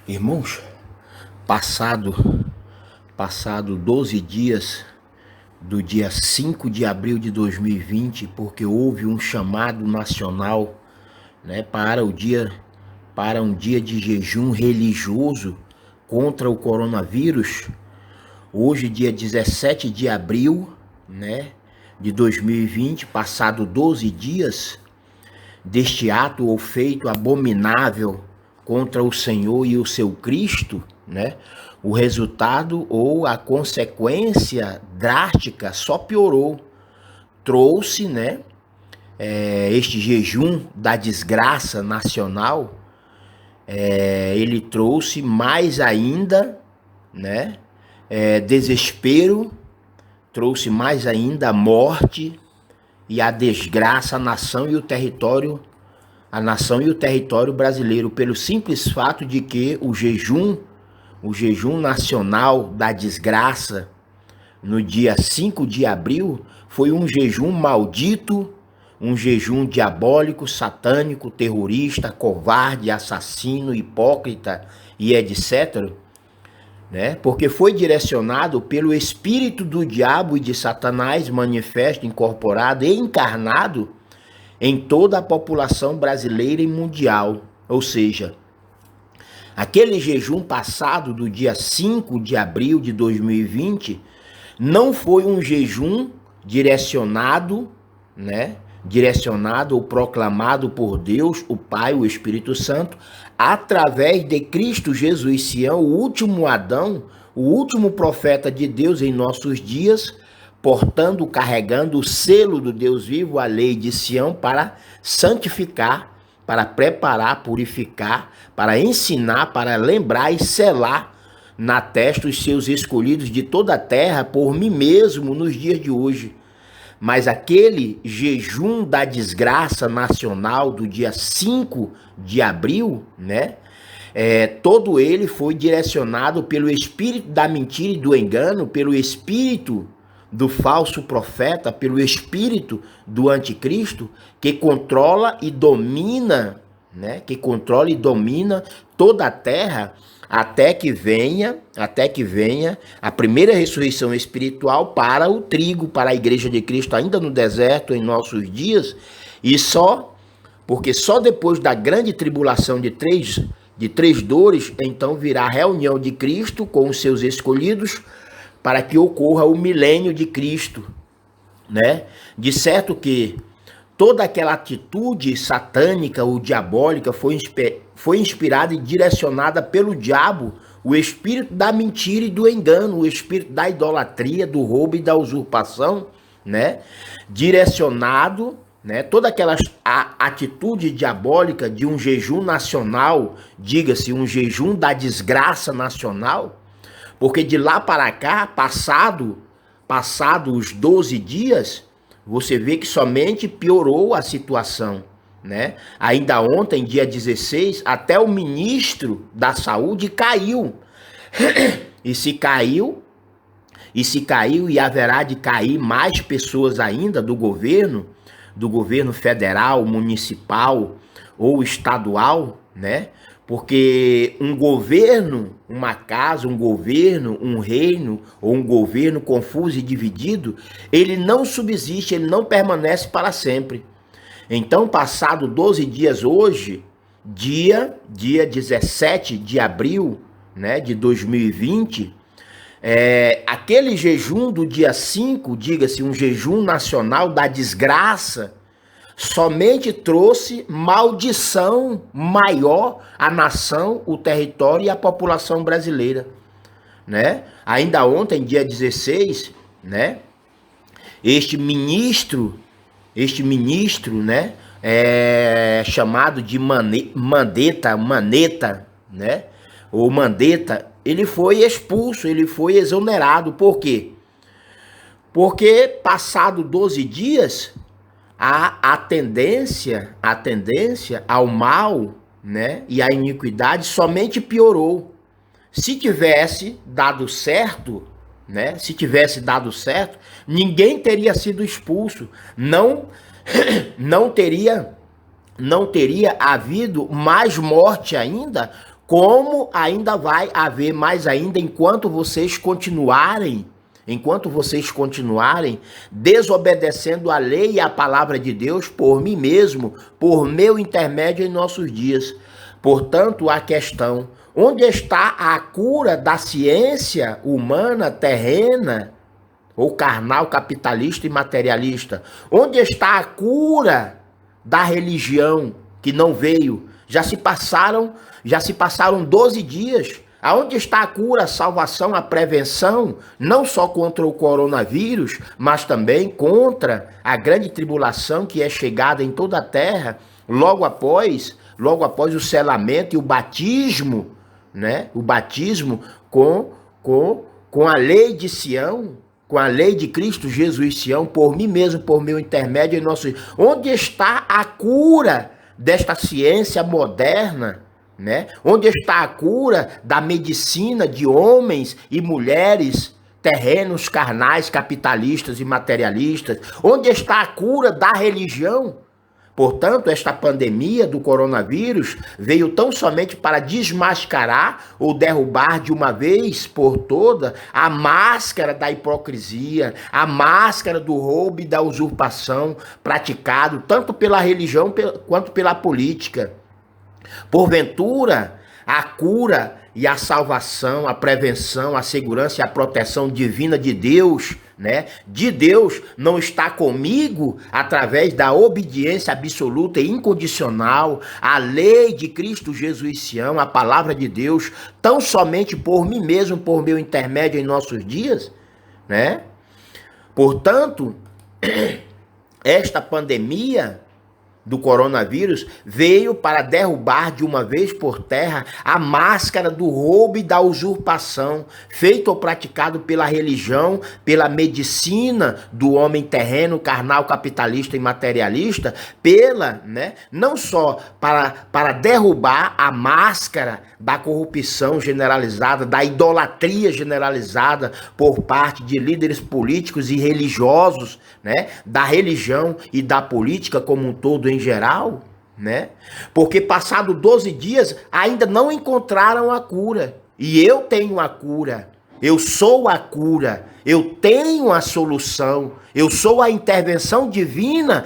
Irmãos, passado, passado 12 dias do dia 5 de abril de 2020, porque houve um chamado nacional, né, para um dia de jejum religioso contra o coronavírus. Hoje, dia 17 de abril, né, de 2020, passado 12 dias deste ato ou feito abominável contra o Senhor e o seu Cristo, né? O resultado ou a consequência drástica só piorou. Trouxe, né? Este jejum da desgraça nacional, ele trouxe mais ainda, né? Desespero, trouxe mais ainda a morte e a desgraça à nação e o território, a nação e o território brasileiro, pelo simples fato de que o jejum nacional da desgraça, no dia 5 de abril, foi um jejum maldito, um jejum diabólico, satânico, terrorista, covarde, assassino, hipócrita e etc., né? Porque foi direcionado pelo espírito do diabo e de Satanás, manifesto, incorporado e encarnado em toda a população brasileira e mundial. Ou seja, aquele jejum passado do dia 5 de abril de 2020 não foi um jejum direcionado, né? Direcionado ou proclamado por Deus, o Pai, o Espírito Santo, através de Cristo Jesus, Sião, o último Adão, o último profeta de Deus em nossos dias, portando, carregando o selo do Deus vivo, a lei de Sião, para santificar, para preparar, purificar, para ensinar, para lembrar e selar na testa os seus escolhidos de toda a terra por mim mesmo nos dias de hoje. Mas aquele jejum da desgraça nacional do dia 5 de abril, né? Todo ele foi direcionado pelo espírito da mentira e do engano, pelo espírito do falso profeta, pelo espírito do anticristo, que controla e domina, né? Que controla e domina toda a terra, até que venha a primeira ressurreição espiritual para o trigo, para a igreja de Cristo ainda no deserto em nossos dias, porque só depois da grande tribulação de três dores, então virá a reunião de Cristo com os seus escolhidos, para que ocorra o milênio de Cristo, né? De certo que toda aquela atitude satânica ou diabólica foi inspirada e direcionada pelo diabo, o espírito da mentira e do engano, o espírito da idolatria, do roubo e da usurpação, né? Direcionado, né? Toda aquela atitude diabólica de um jejum nacional, diga-se, um jejum da desgraça nacional, porque de lá para cá, passado os 12 dias, você vê que somente piorou a situação, né? Ainda ontem, dia 16, até o ministro da Saúde caiu. E se caiu e haverá de cair mais pessoas ainda do governo federal, municipal ou estadual, né? Porque um governo, uma casa, um governo, um reino ou um governo confuso e dividido, ele não subsiste, ele não permanece para sempre. Então, passado 12 dias hoje, dia 17 de abril, né, de 2020, aquele jejum do dia 5, diga-se, um jejum nacional da desgraça, somente trouxe maldição maior à nação, o território e a população brasileira, né? Ainda ontem, dia 16, né? Este ministro, né? Chamado de Maneta, né? Ou Mandetta, ele foi expulso, ele foi exonerado. Por quê? Porque passado 12 dias, a tendência ao mal, né, e à iniquidade somente piorou. Se tivesse dado certo, né, ninguém teria sido expulso, não teria havido mais morte ainda, como ainda vai haver mais ainda enquanto vocês continuarem desobedecendo a lei e a palavra de Deus por mim mesmo, por meu intermédio em nossos dias. Portanto, a questão: onde está a cura da ciência humana terrena ou carnal, capitalista e materialista? Onde está a cura da religião que não veio? Já se passaram 12 dias. Aonde está a cura, a salvação, a prevenção, não só contra o coronavírus, mas também contra a grande tribulação que é chegada em toda a terra, logo após o selamento e o batismo, né? O batismo com a lei de Sião, com a lei de Cristo Jesus Sião, por mim mesmo, por meu intermédio em nosso. Onde está a cura desta ciência moderna? Né? Onde está a cura da medicina de homens e mulheres terrenos, carnais, capitalistas e materialistas? Onde está a cura da religião? Portanto, esta pandemia do coronavírus veio tão somente para desmascarar ou derrubar de uma vez por toda a máscara da hipocrisia, a máscara do roubo e da usurpação praticado tanto pela religião quanto pela política. Porventura, a cura e a salvação, a prevenção, a segurança e a proteção divina de Deus, né? De Deus não está comigo através da obediência absoluta e incondicional à lei de Cristo Jesus Sião, a palavra de Deus, tão somente por mim mesmo, por meu intermédio em nossos dias, né? Portanto, esta pandemia do coronavírus veio para derrubar de uma vez por terra a máscara do roubo e da usurpação feito ou praticado pela religião, pela medicina do homem terreno, carnal, capitalista e materialista, não só para derrubar a máscara da corrupção generalizada, da idolatria generalizada por parte de líderes políticos e religiosos, né, da religião e da política como um todo em geral, né? Porque passado 12 dias ainda não encontraram a cura. E eu tenho a cura. Eu sou a cura. Eu tenho a solução. Eu sou a intervenção divina.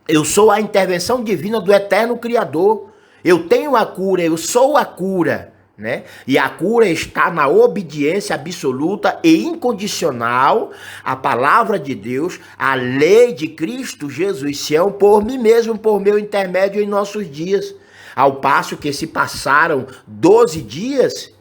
Eu sou a intervenção divina do eterno Criador. Eu tenho a cura, eu sou a cura, né? E a cura está na obediência absoluta e incondicional à palavra de Deus, à lei de Cristo Jesus Sião, por mim mesmo, por meu intermédio em nossos dias. Ao passo que se passaram 12 dias,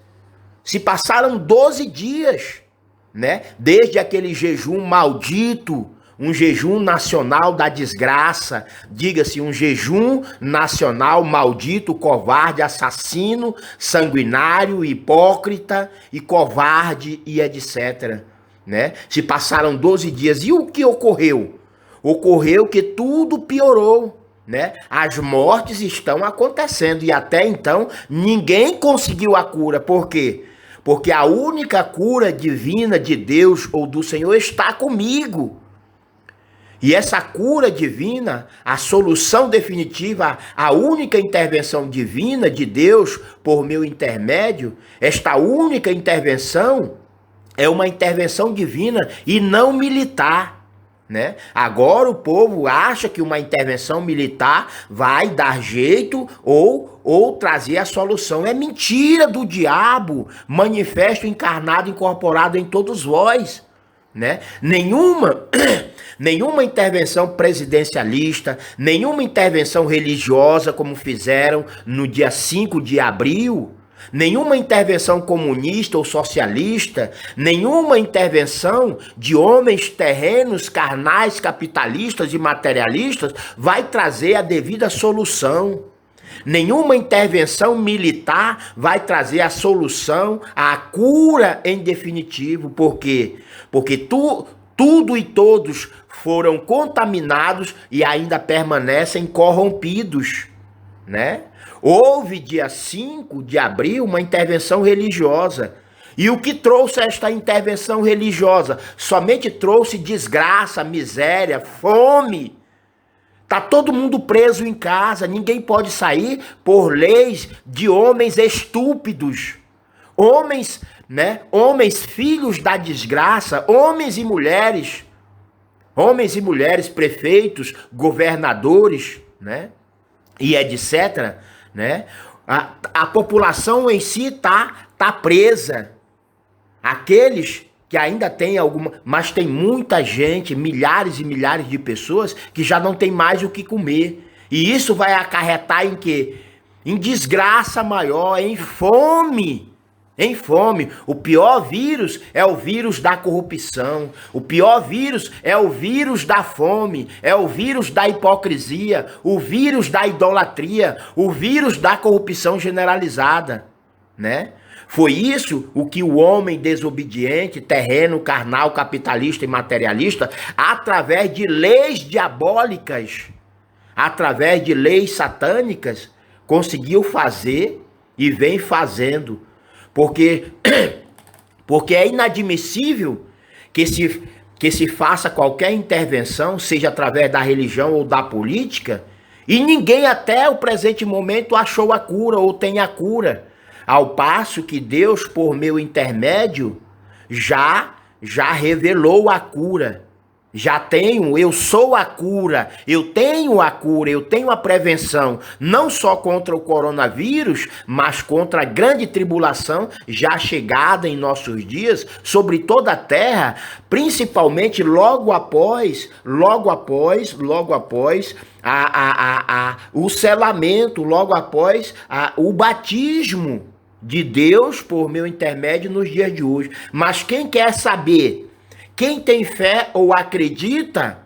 né? Desde aquele jejum maldito, um jejum nacional da desgraça, diga-se, um jejum nacional maldito, covarde, assassino, sanguinário, hipócrita e covarde e etc. Né? Se passaram 12 dias. E o que ocorreu? Ocorreu que tudo piorou. Né? As mortes estão acontecendo e até então ninguém conseguiu a cura. Por quê? Porque a única cura divina de Deus ou do Senhor está comigo. E essa cura divina, a solução definitiva, a única intervenção divina de Deus por meu intermédio, esta única intervenção é uma intervenção divina e não militar, né? Agora o povo acha que uma intervenção militar vai dar jeito ou trazer a solução. É mentira do diabo, manifesto encarnado, incorporado em todos vós, né? Nenhuma intervenção presidencialista, nenhuma intervenção religiosa como fizeram no dia 5 de abril, nenhuma intervenção comunista ou socialista, nenhuma intervenção de homens terrenos, carnais, capitalistas e materialistas vai trazer a devida solução. Nenhuma intervenção militar vai trazer a solução, a cura em definitivo. Por quê? Porque tudo e todos foram contaminados e ainda permanecem corrompidos, né? Houve dia 5 de abril uma intervenção religiosa. E o que trouxe esta intervenção religiosa? Somente trouxe desgraça, miséria, fome. Tá todo mundo preso em casa, ninguém pode sair por leis de homens estúpidos. Homens, né? Homens filhos da desgraça, homens e mulheres, prefeitos, governadores, né? E etc, né? A população em si tá presa. Aqueles que ainda tem alguma, mas tem muita gente, milhares e milhares de pessoas que já não tem mais o que comer. E isso vai acarretar em quê? Em desgraça maior, em fome. Em fome. O pior vírus é o vírus da corrupção. O pior vírus é o vírus da fome. É o vírus da hipocrisia. O vírus da idolatria. O vírus da corrupção generalizada, né? Foi isso o que o homem desobediente, terreno, carnal, capitalista e materialista, através de leis diabólicas, através de leis satânicas, conseguiu fazer e vem fazendo. Porque é inadmissível que se faça qualquer intervenção, seja através da religião ou da política, e ninguém até o presente momento achou a cura ou tem a cura. Ao passo que Deus, por meu intermédio, já revelou a cura. Eu sou a cura, eu tenho a prevenção, não só contra o coronavírus, mas contra a grande tribulação já chegada em nossos dias, sobre toda a terra, principalmente logo após o selamento, logo após o batismo de Deus por meu intermédio nos dias de hoje. Mas quem quer saber, quem tem fé ou acredita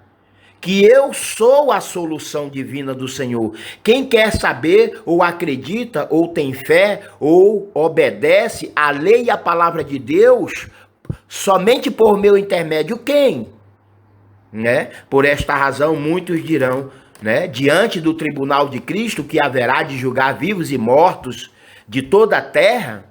que eu sou a solução divina do Senhor, quem quer saber ou acredita ou tem fé ou obedece a lei e a palavra de Deus, somente por meu intermédio, quem? Né? Por esta razão muitos dirão, né, diante do tribunal de Cristo, que haverá de julgar vivos e mortos de toda a terra,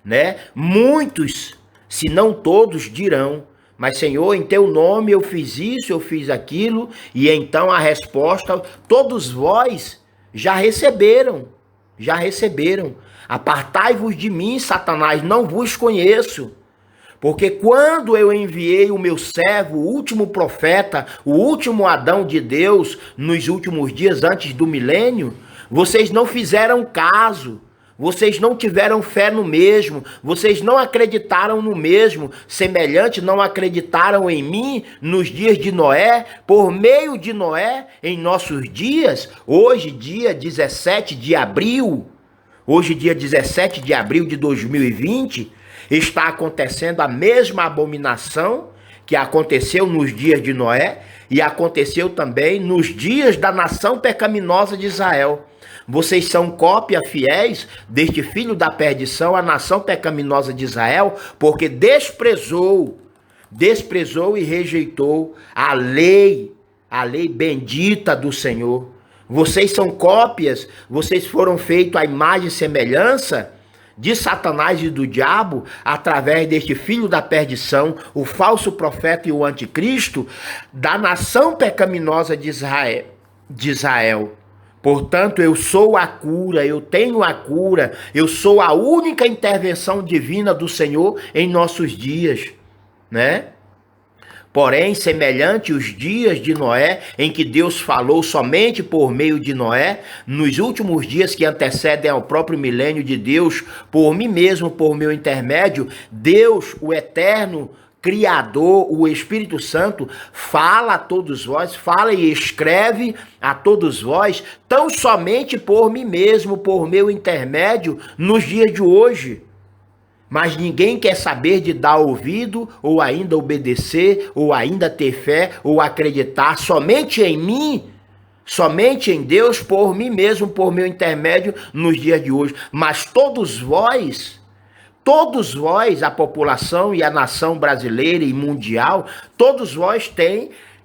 né? Muitos, se não todos, dirão: mas Senhor, em teu nome eu fiz isso, eu fiz aquilo. E então a resposta, todos vós já receberam. Apartai-vos de mim, Satanás, não vos conheço. Porque quando eu enviei o meu servo, o último profeta, o último Adão de Deus, nos últimos dias antes do milênio, vocês não fizeram caso. Vocês não tiveram fé no mesmo, vocês não acreditaram no mesmo, semelhante não acreditaram em mim nos dias de Noé, por meio de Noé, em nossos dias, hoje dia 17 de abril de 2020, está acontecendo a mesma abominação que aconteceu nos dias de Noé e aconteceu também nos dias da nação pecaminosa de Israel. Vocês são cópia fiéis deste filho da perdição, a nação pecaminosa de Israel, porque desprezou e rejeitou a lei bendita do Senhor. Vocês são cópias, vocês foram feitos à imagem e semelhança de Satanás e do diabo, através deste filho da perdição, o falso profeta e o anticristo, da nação pecaminosa de Israel. Portanto, eu sou a cura, eu tenho a cura, eu sou a única intervenção divina do Senhor em nossos dias, né? Porém, semelhante os dias de Noé, em que Deus falou somente por meio de Noé, nos últimos dias que antecedem ao próprio milênio de Deus, por mim mesmo, por meu intermédio, Deus, o eterno Criador, o Espírito Santo, fala a todos vós, fala e escreve a todos vós, tão somente por mim mesmo, por meu intermédio, nos dias de hoje. Mas ninguém quer saber de dar ouvido, ou ainda obedecer, ou ainda ter fé, ou acreditar somente em mim, somente em Deus, por mim mesmo, por meu intermédio, nos dias de hoje. Mas todos vós, a população e a nação brasileira e mundial, todos vós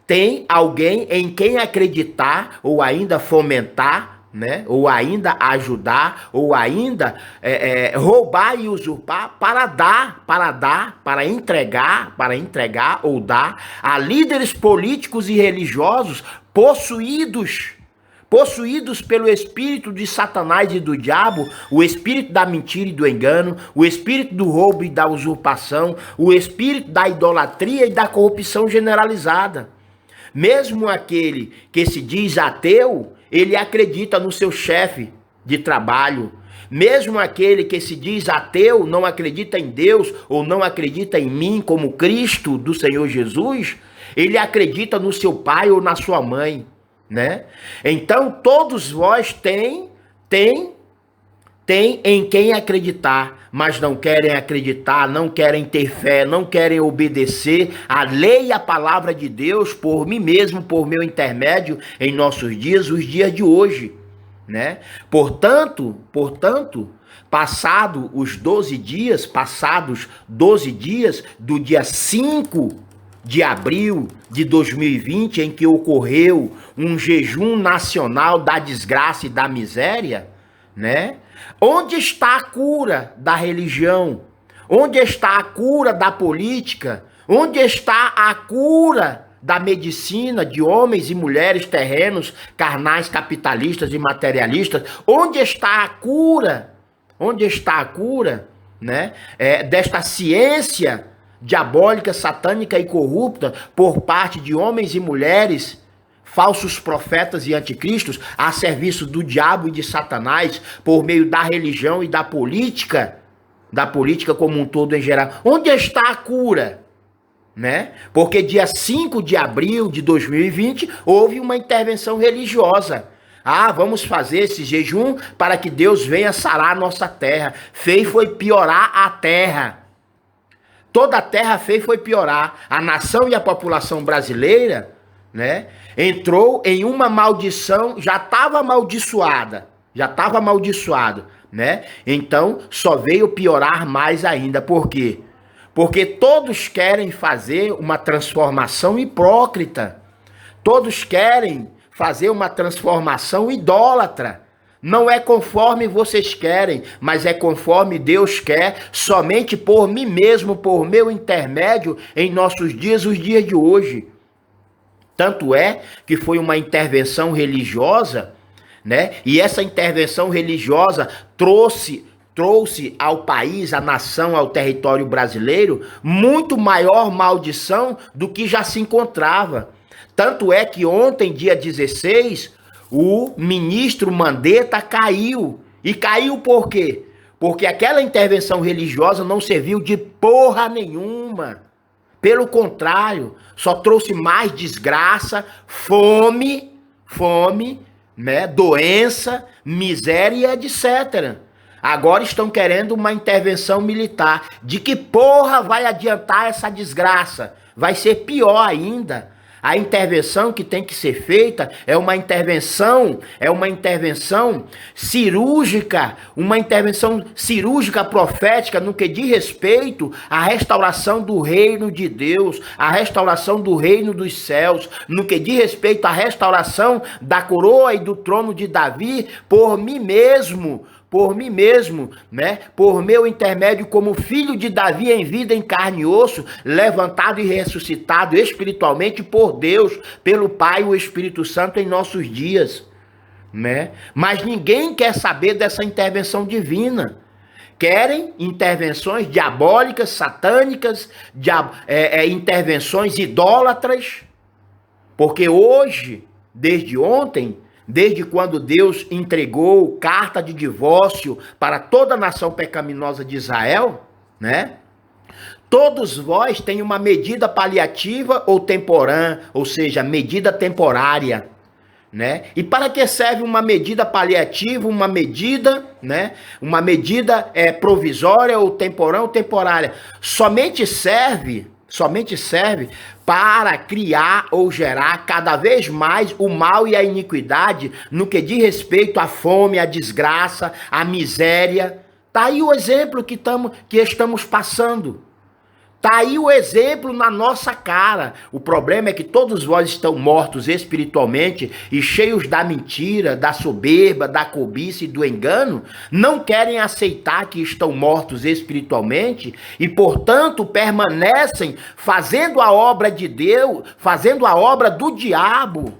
têm alguém em quem acreditar, ou ainda fomentar, né? Ou ainda ajudar, ou ainda roubar e usurpar para entregar ou dar a líderes políticos e religiosos possuídos pelo espírito de Satanás e do diabo, o espírito da mentira e do engano, o espírito do roubo e da usurpação, o espírito da idolatria e da corrupção generalizada. Mesmo aquele que se diz ateu, ele acredita no seu chefe de trabalho. Mesmo aquele que se diz ateu, não acredita em Deus ou não acredita em mim como Cristo do Senhor Jesus, ele acredita no seu pai ou na sua mãe, né? Então todos vós têm em quem acreditar, mas não querem acreditar, não querem ter fé, não querem obedecer a lei e a palavra de Deus por mim mesmo, por meu intermédio em nossos dias, os dias de hoje, né? Portanto, passados 12 dias do dia 5 de abril de 2020, em que ocorreu um jejum nacional da desgraça e da miséria, né? Onde está a cura da religião? Onde está a cura da política? Onde está a cura da medicina de homens e mulheres terrenos, carnais, capitalistas e materialistas? Onde está a cura? Onde está a cura, né? Desta ciência diabólica, satânica e corrupta por parte de homens e mulheres, falsos profetas e anticristos, a serviço do diabo e de Satanás, por meio da religião e da política como um todo em geral. Onde está a cura? Né? Porque dia 5 de abril de 2020 houve uma intervenção religiosa. Vamos fazer esse jejum para que Deus venha sarar a nossa terra. Foi piorar a terra. Toda a terra foi piorar. A nação e a população brasileira, né, entrou em uma maldição, já estava amaldiçoado, né? Então só veio piorar mais ainda. Por quê? Porque todos querem fazer uma transformação hipócrita. Todos querem fazer uma transformação idólatra. Não é conforme vocês querem, mas é conforme Deus quer, somente por mim mesmo, por meu intermédio, em nossos dias, os dias de hoje. Tanto é que foi uma intervenção religiosa, né? E essa intervenção religiosa trouxe ao país, à nação, ao território brasileiro, muito maior maldição do que já se encontrava. Tanto é que ontem, dia 16, o ministro Mandetta caiu. E caiu por quê? Porque aquela intervenção religiosa não serviu de porra nenhuma. Pelo contrário, só trouxe mais desgraça, fome, né, doença, miséria, etc. Agora estão querendo uma intervenção militar. De que porra vai adiantar essa desgraça? Vai ser pior ainda. A intervenção que tem que ser feita é uma intervenção cirúrgica, profética, no que diz respeito à restauração do reino de Deus, à restauração do reino dos céus, no que diz respeito à restauração da coroa e do trono de Davi por mim mesmo, né? Por meu intermédio como filho de Davi em vida, em carne e osso, levantado e ressuscitado espiritualmente por Deus, pelo Pai e o Espírito Santo em nossos dias, né? Mas ninguém quer saber dessa intervenção divina. Querem intervenções diabólicas, satânicas, intervenções idólatras, porque hoje, desde ontem, desde quando Deus entregou carta de divórcio para toda a nação pecaminosa de Israel, né? Todos vós têm uma medida paliativa ou temporã, ou seja, medida temporária, né? E para que serve uma medida paliativa, uma medida, né? Uma medida provisória ou temporã ou temporária? Somente serve para criar ou gerar cada vez mais o mal e a iniquidade no que diz respeito à fome, à desgraça, à miséria. Tá aí o exemplo que estamos passando. Tá aí o exemplo na nossa cara. O problema é que todos vós estão mortos espiritualmente e cheios da mentira, da soberba, da cobiça e do engano, não querem aceitar que estão mortos espiritualmente e, portanto, permanecem fazendo a obra de Deus, fazendo a obra do diabo.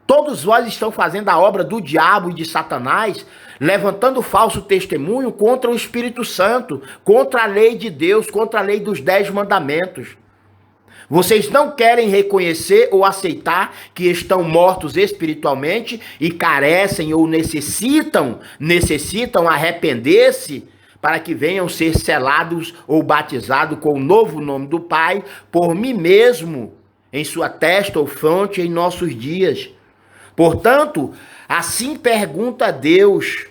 Todos vós estão fazendo a obra do diabo e de Satanás, levantando falso testemunho contra o Espírito Santo, contra a lei de Deus, contra a lei dos 10 mandamentos. Vocês não querem reconhecer ou aceitar que estão mortos espiritualmente e carecem ou necessitam arrepender-se para que venham ser selados ou batizados com o novo nome do Pai por mim mesmo, em sua testa ou fronte em nossos dias. Portanto, assim pergunta Deus,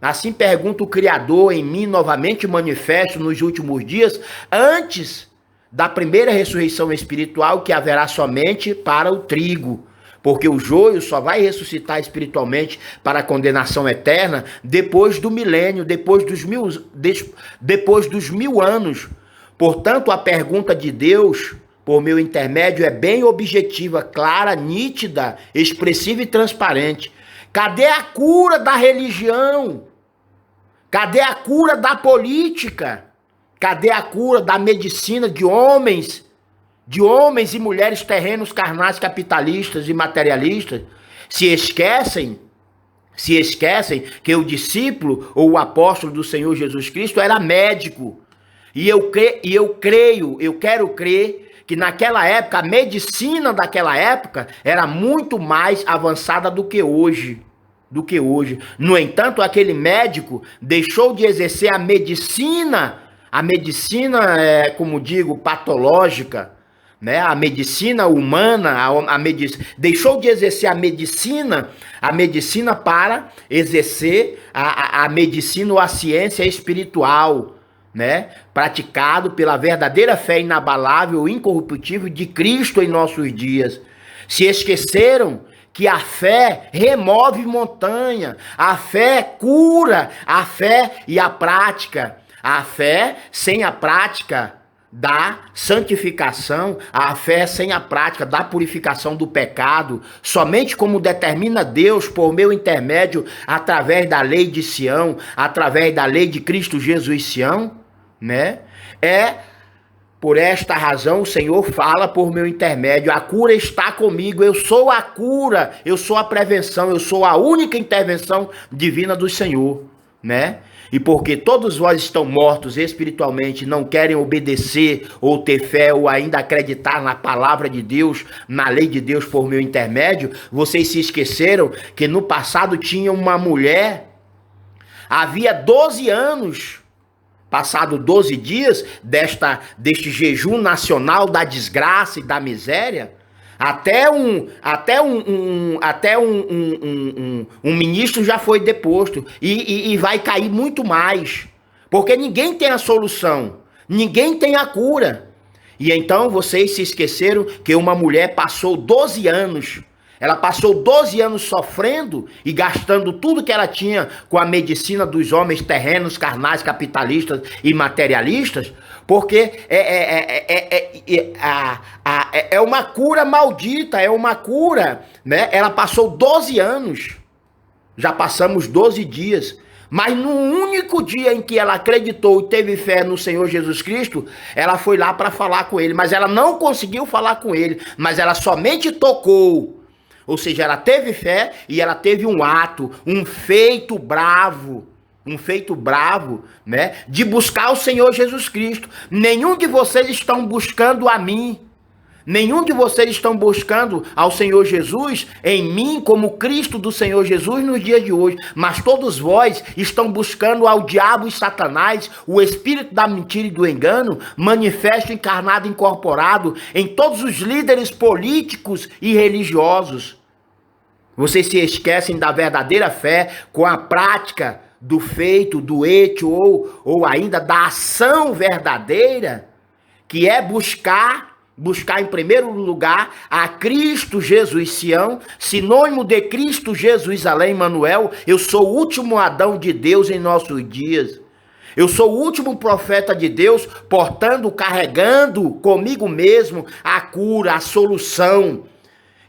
assim pergunta o Criador em mim novamente manifesto nos últimos dias, antes da primeira ressurreição espiritual que haverá somente para o trigo, porque o joio só vai ressuscitar espiritualmente para a condenação eterna depois do milênio, depois dos mil anos. Portanto, a pergunta de Deus, por meu intermédio, é bem objetiva, clara, nítida, expressiva e transparente. Cadê a cura da religião? Cadê a cura da política? Cadê a cura da medicina de homens e mulheres terrenos, carnais, capitalistas e materialistas? Se esquecem que o discípulo ou o apóstolo do Senhor Jesus Cristo era médico. E eu quero crer que naquela época, a medicina daquela época era muito mais avançada do que hoje. No entanto, aquele médico deixou de exercer a medicina, como digo, patológica, né? A medicina humana, deixou de exercer a medicina para exercer a medicina ou a ciência espiritual, né? Praticado pela verdadeira fé inabalável e incorruptível de Cristo em nossos dias. Se esqueceram que a fé remove montanha, a fé cura, a fé e a prática. A fé sem a prática da santificação, a fé sem a prática da purificação do pecado, somente como determina Deus por meu intermédio, através da lei de Sião, através da lei de Cristo Jesus Sião, né? Por esta razão o Senhor fala por meu intermédio, a cura está comigo, eu sou a cura, eu sou a prevenção, eu sou a única intervenção divina do Senhor, né? E porque todos vós estão mortos espiritualmente, não querem obedecer ou ter fé ou ainda acreditar na palavra de Deus, na lei de Deus por meu intermédio, vocês se esqueceram que no passado tinha uma mulher, havia 12 anos, passado 12 dias deste jejum nacional da desgraça e da miséria, até um ministro já foi deposto e vai cair muito mais, porque ninguém tem a solução, ninguém tem a cura. E então vocês se esqueceram que uma mulher passou 12 anos, ela passou 12 anos sofrendo e gastando tudo que ela tinha com a medicina dos homens terrenos, carnais, capitalistas e materialistas, porque é uma cura maldita, é uma cura, né? Ela passou 12 anos, já passamos 12 dias, mas no único dia em que ela acreditou e teve fé no Senhor Jesus Cristo, ela foi lá para falar com ele, mas ela não conseguiu falar com ele, mas ela somente tocou. Ou seja, ela teve fé e ela teve um ato, um feito bravo, né, de buscar o Senhor Jesus Cristo. Nenhum de vocês estão buscando a mim. Nenhum de vocês estão buscando ao Senhor Jesus em mim como Cristo do Senhor Jesus nos dias de hoje. Mas todos vós estão buscando ao diabo e Satanás, o espírito da mentira e do engano, manifesto, encarnado, incorporado em todos os líderes políticos e religiosos. Vocês se esquecem da verdadeira fé com a prática do feito, do hecho ou ainda da ação verdadeira, que é buscar em primeiro lugar a Cristo Jesus Sião, sinônimo de Cristo Jesus além Manuel. Eu sou o último Adão de Deus em nossos dias. Eu sou o último profeta de Deus, carregando comigo mesmo a cura, a solução.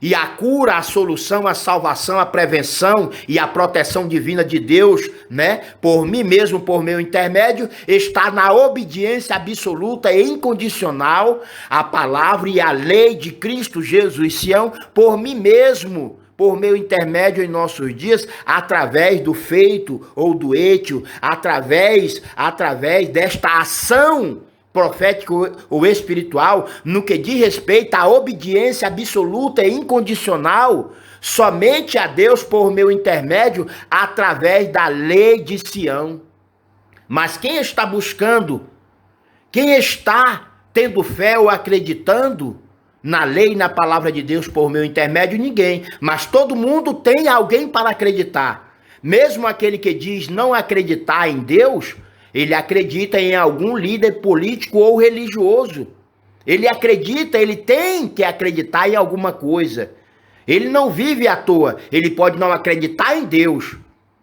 E a cura, a solução, a salvação, a prevenção e a proteção divina de Deus, né? Por mim mesmo, por meu intermédio, está na obediência absoluta e incondicional à palavra e à lei de Cristo Jesus Sião, por mim mesmo, por meu intermédio em nossos dias, através do feito ou do hecho, através desta ação profética ou espiritual, no que diz respeito à obediência absoluta e incondicional, somente a Deus por meu intermédio, através da lei de Sião. Mas quem está buscando, quem está tendo fé ou acreditando na lei e na palavra de Deus por meu intermédio? Ninguém. Mas todo mundo tem alguém para acreditar. Mesmo aquele que diz não acreditar em Deus, ele acredita em algum líder político ou religioso. Ele acredita, ele tem que acreditar em alguma coisa. Ele não vive à toa. Ele pode não acreditar em Deus.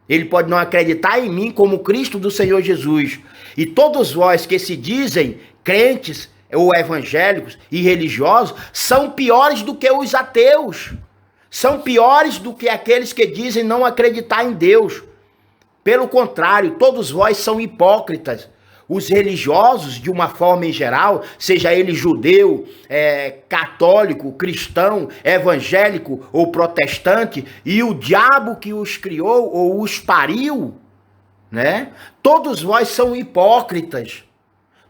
Ele pode não acreditar em mim como Cristo do Senhor Jesus. E todos vós que se dizem crentes ou evangélicos e religiosos são piores do que os ateus. São piores do que aqueles que dizem não acreditar em Deus. Pelo contrário, todos vós são hipócritas. Os religiosos, de uma forma em geral, seja ele judeu, católico, cristão, evangélico ou protestante, e o diabo que os criou ou os pariu, né? Todos vós são hipócritas.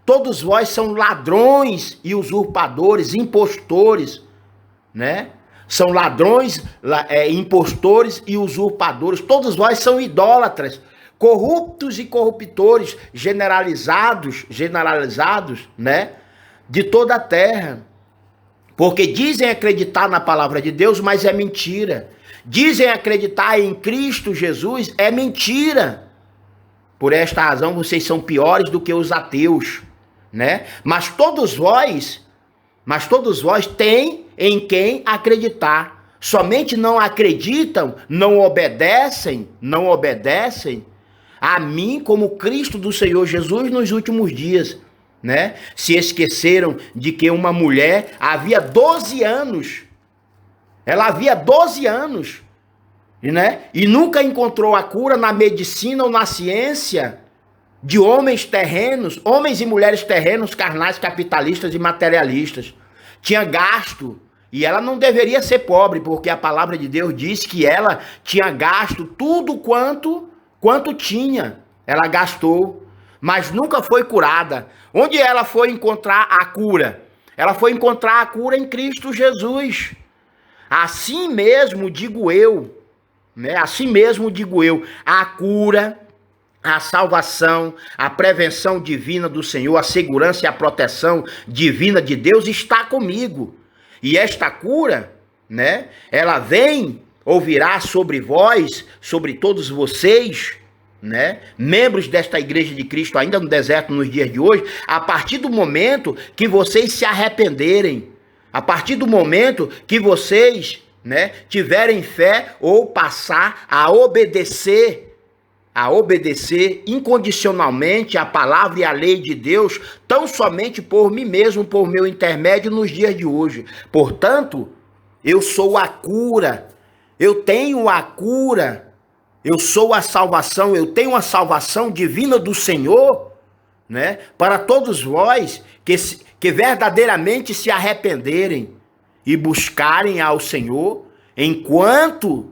Todos vós são ladrões e usurpadores, impostores, né? São ladrões, impostores e usurpadores. Todos vós são idólatras, corruptos e corruptores, generalizados, né? De toda a terra. Porque dizem acreditar na palavra de Deus, mas é mentira. Dizem acreditar em Cristo Jesus, é mentira. Por esta razão, vocês são piores do que os ateus, né? Mas todos vós têm em quem acreditar. Somente não acreditam, não obedecem a mim como Cristo do Senhor Jesus nos últimos dias, né? Se esqueceram de que uma mulher havia 12 anos, ela havia 12 anos, né? E nunca encontrou a cura na medicina ou na ciência de homens terrenos, homens e mulheres terrenos, carnais, capitalistas e materialistas. Tinha gasto, e ela não deveria ser pobre, porque a palavra de Deus diz que ela tinha gasto tudo quanto tinha. Ela gastou, mas nunca foi curada. Onde ela foi encontrar a cura? Ela foi encontrar a cura em Cristo Jesus. Assim mesmo digo eu, né? Assim mesmo digo eu, a cura, a salvação, a prevenção divina do Senhor, a segurança e a proteção divina de Deus está comigo. E esta cura, né, ela vem ou virá sobre vós, sobre todos vocês, né, membros desta igreja de Cristo ainda no deserto nos dias de hoje, a partir do momento que vocês se arrependerem, a partir do momento que vocês, né, tiverem fé ou passar a obedecer incondicionalmente a palavra e a lei de Deus, tão somente por mim mesmo, por meu intermédio nos dias de hoje. Portanto, eu sou a cura, eu tenho a cura, eu sou a salvação, eu tenho a salvação divina do Senhor, né? Para todos vós que verdadeiramente se arrependerem e buscarem ao Senhor, enquanto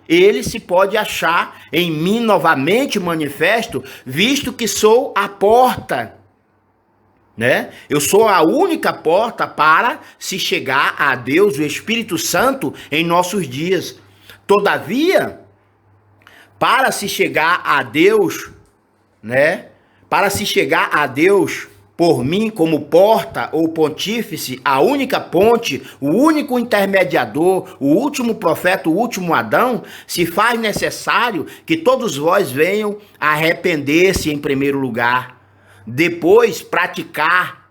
ele se pode achar em mim novamente manifesto, visto que sou a porta, né? Eu sou a única porta para se chegar a Deus, o Espírito Santo, em nossos dias. Todavia, para se chegar a Deus, né? Para se chegar a Deus por mim como porta ou pontífice, a única ponte, o único intermediador, o último profeta, o último Adão, se faz necessário que todos vós venham arrepender-se em primeiro lugar. Depois praticar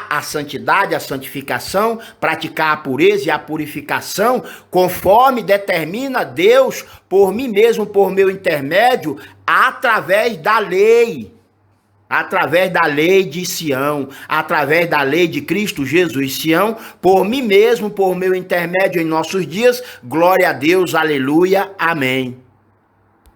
a santidade, a santificação, praticar a pureza e a purificação, conforme determina Deus por mim mesmo, por meu intermédio, através da lei de Sião, através da lei de Cristo Jesus. Sião, por mim mesmo, por meu intermédio em nossos dias, glória a Deus, aleluia, amém.